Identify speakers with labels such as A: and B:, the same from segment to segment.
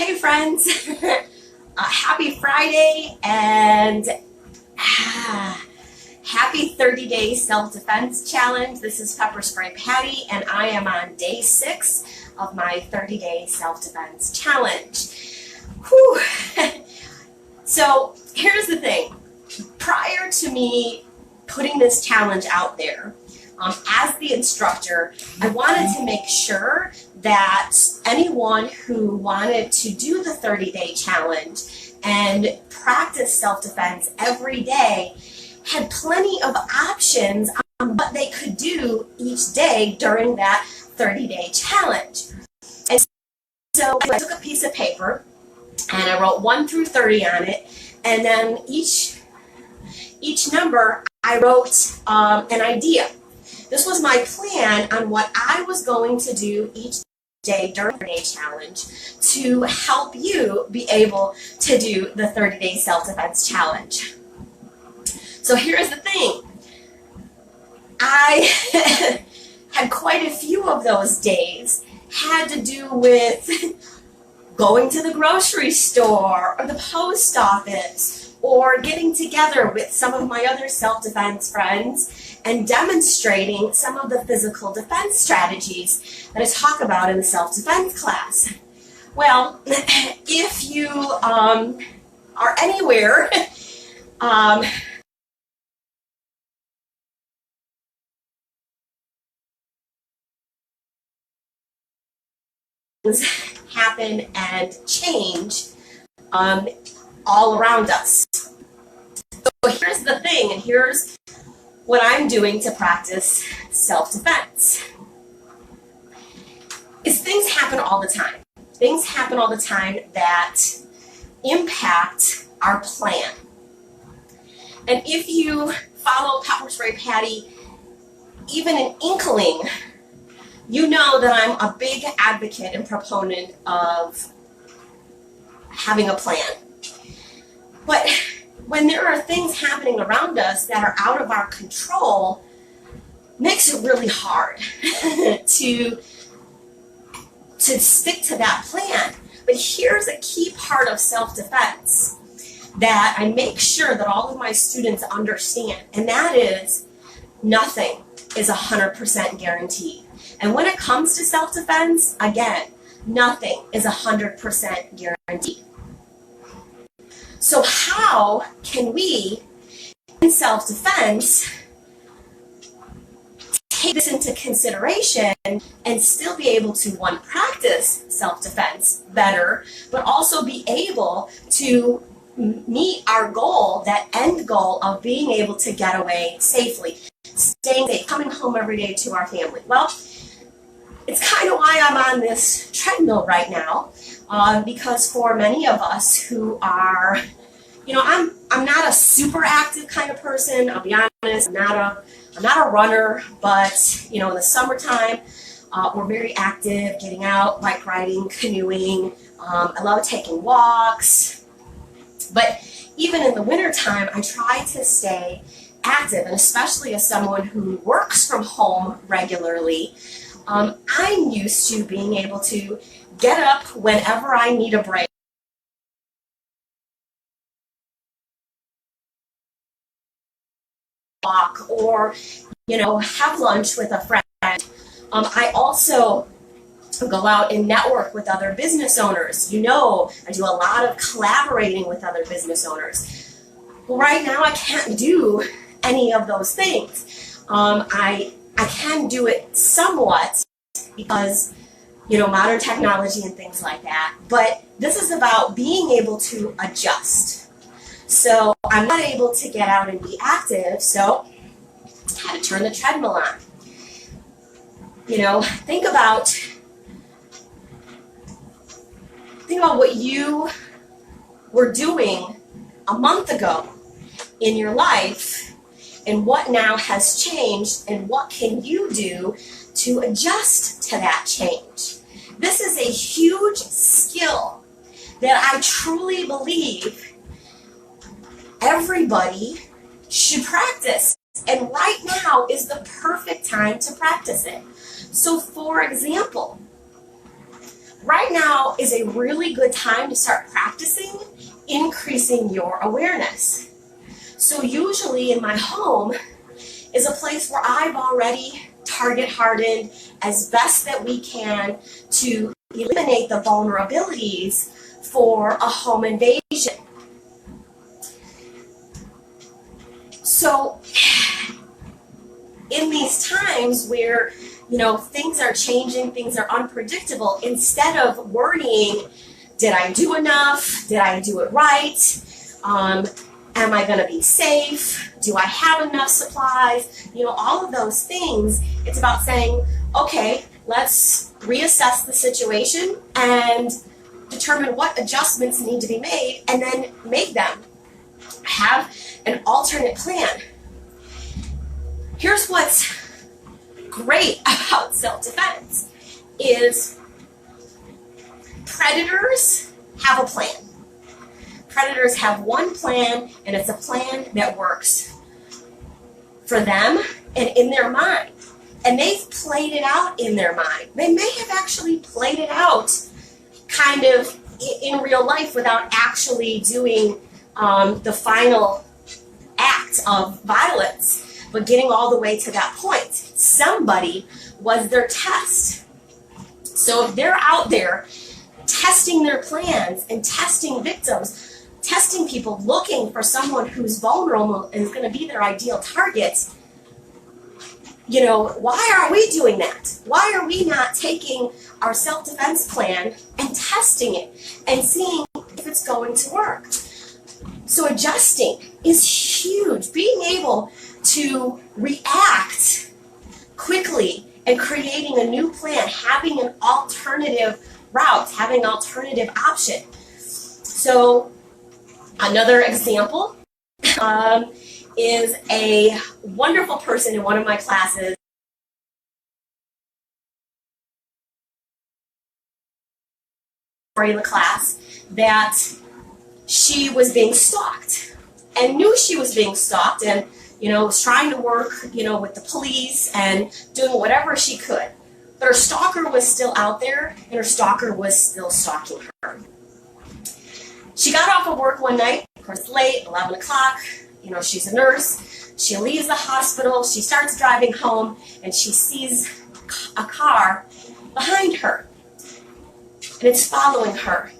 A: Hey friends, happy Friday and happy 30-day self-defense challenge. This is Pepperspray Patti and I am on day 6 of my 30-day self-defense challenge. Whew. So here's the thing, prior to me putting this challenge out there, as the instructor, I wanted to make sure that anyone who wanted to do the 30-day challenge and practice self-defense every day had plenty of options on what they could do each day during that 30-day challenge. And so I took a piece of paper and I wrote 1 through 30 on it, and then each number I wrote an idea. This was my plan on what I was going to do each day during the 30-day challenge to help you be able to do the 30-day self-defense challenge. So here's the thing. I had quite a few of those days had to do with going to the grocery store or the post office or getting together with some of my other self-defense friends and demonstrating some of the physical defense strategies that I talk about in the self-defense class. Well, if you are anywhere happen and change all around us. So here's the thing, and here's what I'm doing to practice self-defense. Is things happen all the time. Things happen all the time that impact our plan. And if you follow Pepperspray Patti, even an inkling, you know that I'm a big advocate and proponent of having a plan. But when there are things happening around us that are out of our control, makes it really hard to stick to that plan. But here's a key part of self-defense that I make sure that all of my students understand, and that is nothing is 100% guaranteed. And when it comes to self-defense, again, nothing is 100% guaranteed. So how can we, in self-defense, take this into consideration and still be able to, one, practice self-defense better, but also be able to meet our goal, that end goal of being able to get away safely, staying safe, coming home every day to our family? Well, it's kind of why I'm on this treadmill right now, because for many of us who are, I'm not a super active kind of person. I'll be honest, I'm not a runner, but in the summertime, we're very active, getting out, bike riding, canoeing. I love taking walks, but even in the wintertime, I try to stay active, and especially as someone who works from home regularly, I'm used to being able to get up whenever I need a break, walk, or have lunch with a friend. I also go out and network with other business owners. I do a lot of collaborating with other business owners. Well, right now I can't do any of those things. I can do it somewhat because, modern technology and things like that. But this is about being able to adjust. So I'm not able to get out and be active, so I had to turn the treadmill on. Think about what you were doing a month ago in your life, and what now has changed, and what can you do to adjust to that change. This is a huge skill that I truly believe everybody should practice, and right now is the perfect time to practice it. So for example, right now is a really good time to start practicing increasing your awareness. So usually in my home is a place where I've already target hardened as best that we can to eliminate the vulnerabilities for a home invasion. So in these times where, you know, things are changing, things are unpredictable, instead of worrying, did I do enough? Did I do it right? Am I going to be safe? Do I have enough supplies? You know, all of those things. It's about saying, okay, let's reassess the situation and determine what adjustments need to be made and then make them. Have an alternate plan. Here's what's great about self-defense is predators have a plan. Predators have one plan, and it's a plan that works for them and in their mind. And they've played it out in their mind. They may have actually played it out kind of in real life without actually doing the final act of violence, but getting all the way to that point. Somebody was their test. So if they're out there testing their plans and testing victims, testing people, looking for someone who's vulnerable and is going to be their ideal target, you know, why are we doing that? Why are we not taking our self-defense plan and testing it and seeing if it's going to work? So adjusting is huge. Being able to react quickly and creating a new plan, having an alternative route, having an alternative option. So another example is a wonderful person in one of my classes in the class that she was being stalked and knew she was being stalked and, you know, was trying to work, you know, with the police and doing whatever she could. But her stalker was still out there and her stalker was still stalking her. She got off of work one night, of course late, 11 o'clock, you know, she's a nurse. She leaves the hospital, she starts driving home, and she sees a car behind her. And it's following her.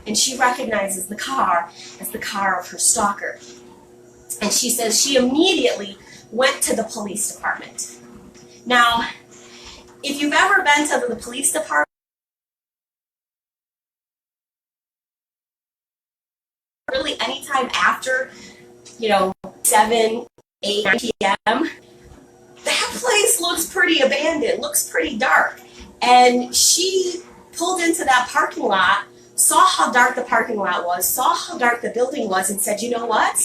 A: And she recognizes the car as the car of her stalker. And she says she immediately went to the police department. Now, if you've ever been to the police department, really anytime after, you know, 7, 8, 9 p.m., that place looks pretty abandoned, looks pretty dark. And she pulled into that parking lot, saw how dark the parking lot was, saw how dark the building was, and said, you know what?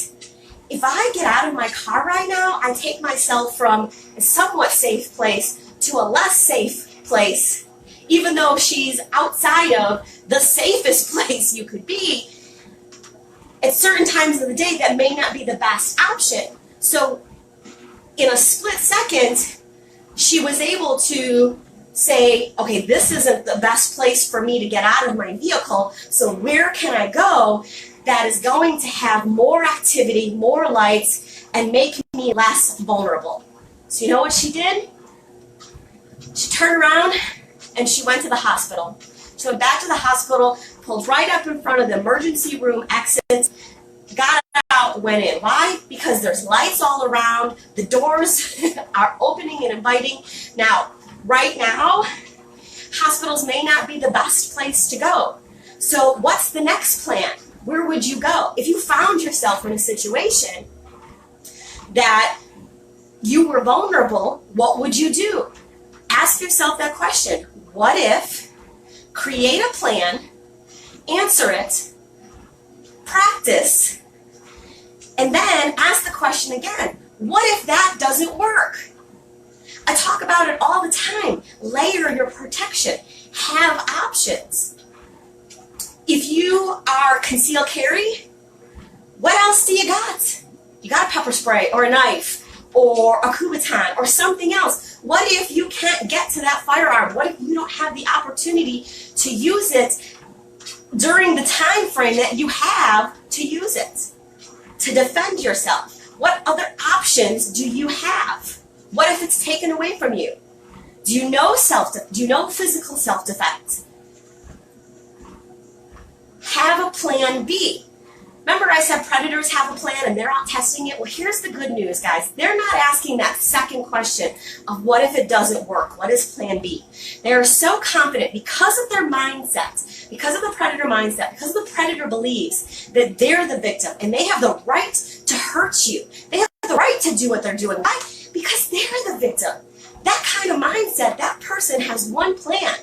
A: If I get out of my car right now, I take myself from a somewhat safe place to a less safe place, even though she's outside of the safest place you could be. At certain times of the day, that may not be the best option. So in a split second, she was able to say, okay, this isn't the best place for me to get out of my vehicle, so where can I go that is going to have more activity, more lights, and make me less vulnerable? So you know what she did? She turned around and she went to the hospital. She went back to the hospital, pulled right up in front of the emergency room exit, got out, went in. Why? Because there's lights all around, the doors are opening and inviting. Now, right now, hospitals may not be the best place to go. So what's the next plan? Where would you go? If you found yourself in a situation that you were vulnerable, what would you do? Ask yourself that question. What if? Create a plan, answer it, practice, and then ask the question again. What if that doesn't work? I talk about it all the time. Layer your protection. Have options. If you are concealed carry, what else do you got? You got a pepper spray or a knife or a Kubaton or something else. What if you can't get to that firearm? What if you don't have the opportunity to use it during the time frame that you have to use it, to defend yourself. What other options do you have? What if it's taken away from you? Do you know physical self-defense? Have a plan B. Remember I said predators have a plan and they're out testing it? Well, here's the good news, guys. They're not asking that second question of what if it doesn't work? What is plan B? They are so confident because of their mindset, because of the predator mindset, because the predator believes that they're the victim and they have the right to hurt you. They have the right to do what they're doing. Why? Because they're the victim. That kind of mindset, that person has one plan.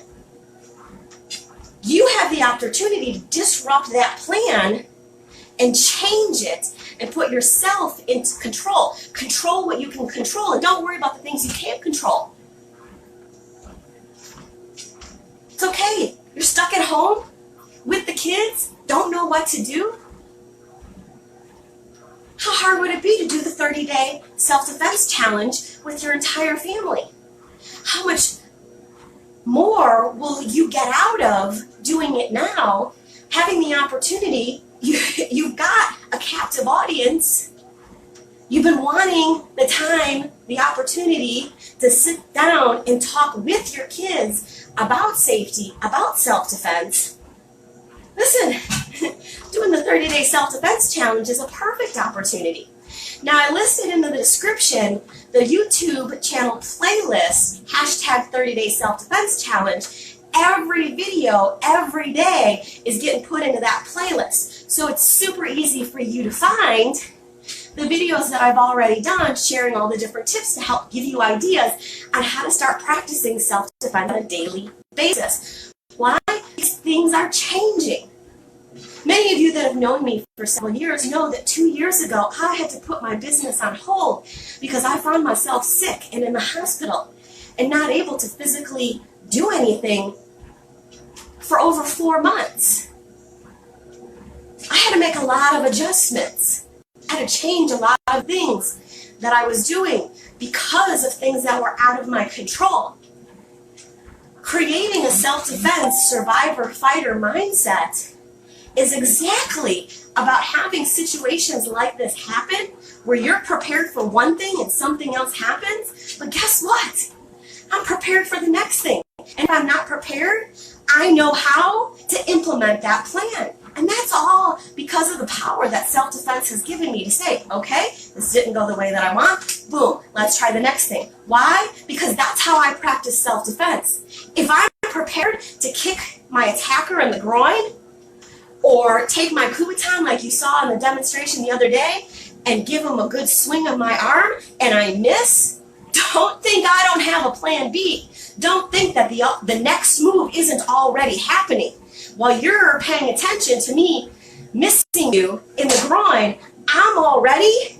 A: You have the opportunity to disrupt that plan and change it and put yourself into control. Control what you can control and don't worry about the things you can't control. It's okay. You're stuck at home with the kids, don't know what to do. How hard would it be to do the 30-day self-defense challenge with your entire family? How much more will you get out of doing it now, having the opportunity? You've got a captive audience. You've been wanting the time, the opportunity to sit down and talk with your kids about safety, about self-defense. Listen, doing the 30-day self-defense challenge is a perfect opportunity. Now, I listed in the description the YouTube channel playlist, hashtag 30-day self-defense challenge. Every video, every day is getting put into that playlist. So it's super easy for you to find the videos that I've already done, sharing all the different tips to help give you ideas on how to start practicing self-defense on a daily basis. Why? Because things are changing. Many of you that have known me for several years know that 2 years ago, I had to put my business on hold because I found myself sick and in the hospital and not able to physically do anything for over 4 months. I had to make a lot of adjustments. I had to change a lot of things that I was doing because of things that were out of my control. Creating a self-defense survivor-fighter mindset is exactly about having situations like this happen where you're prepared for one thing and something else happens, but guess what? I'm prepared for the next thing. And if I'm not prepared, I know how to implement that plan. And that's all because of the power that self-defense has given me to say, okay, this didn't go the way that I want. Boom, let's try the next thing. Why? Because that's how I practice self-defense. If I'm prepared to kick my attacker in the groin or take my Kubaton like you saw in the demonstration the other day and give him a good swing of my arm and I miss, don't think I don't have a plan B. Don't think that the next move isn't already happening. While you're paying attention to me missing you in the groin, I'm already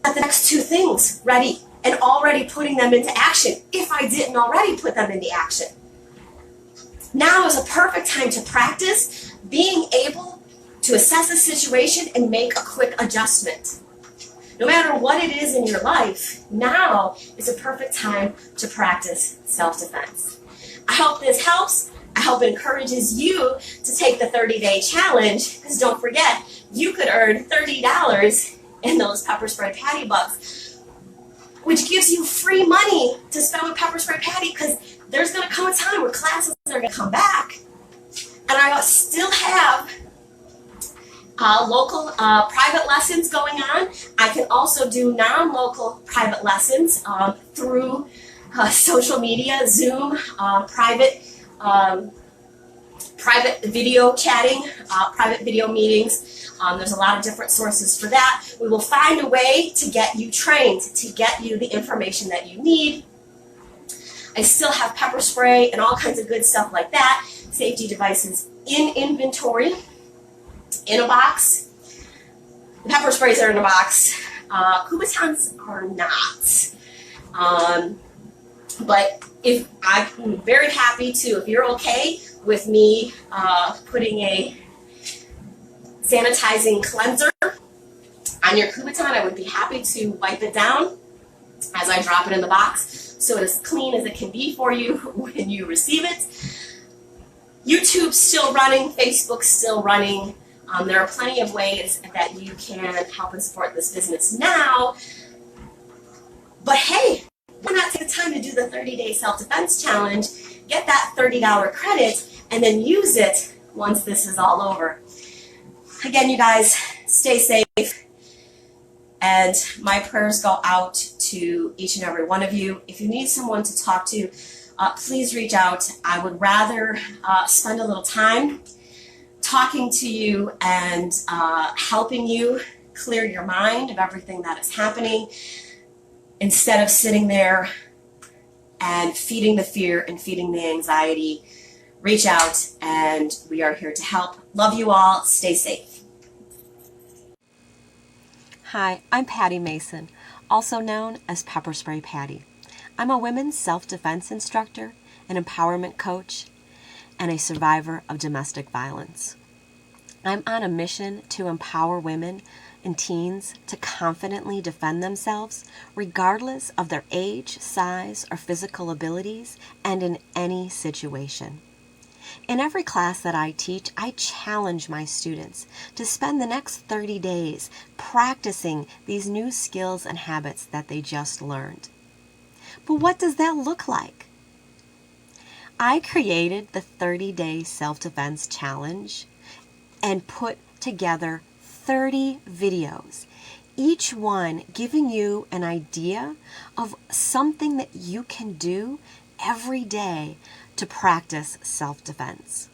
A: at the next two things ready and already putting them into action if I didn't already put them into action. Now is a perfect time to practice being able to assess a situation and make a quick adjustment. No matter what it is in your life, now is a perfect time to practice self-defense. I hope this helps. I hope it encourages you to take the 30-day challenge, because don't forget, you could earn $30 in those Pepperspray Patti bucks, which gives you free money to spend with Pepperspray Patti, because there's going to come a time where classes are going to come back, and I still have local private lessons going on. I can also do non-local private lessons through social media, Zoom, private video chatting, private video meetings. There's a lot of different sources for that. We will find a way to get you trained, to get you the information that you need. I still have pepper spray and all kinds of good stuff like that. Safety devices in inventory, in a box. The pepper sprays are in a box. Kubatons are not. But if I'm very happy to, if you're okay with me putting a sanitizing cleanser on your Kubaton, I would be happy to wipe it down as I drop it in the box so it's as clean as it can be for you when you receive it. YouTube's still running, Facebook's still running. There are plenty of ways that you can help and support this business now. But hey, why not take the time to do the 30-day self-defense challenge, get that $30 credit, and then use it once this is all over. Again, you guys, stay safe. And my prayers go out to each and every one of you. If you need someone to talk to, please reach out. I would rather spend a little time talking to you and helping you clear your mind of everything that is happening instead of sitting there and feeding the fear and feeding the anxiety. Reach out, and we are here to help. Love you all. Stay safe.
B: Hi, I'm Patti Mason, also known as Pepperspray Patti. I'm a women's self-defense instructor, an empowerment coach, and a survivor of domestic violence. I'm on a mission to empower women and teens to confidently defend themselves regardless of their age, size, or physical abilities, and in any situation. In every class that I teach, I challenge my students to spend the next 30 days practicing these new skills and habits that they just learned. But what does that look like? I created the 30-day self-defense challenge and put together 30 videos, each one giving you an idea of something that you can do every day to practice self-defense.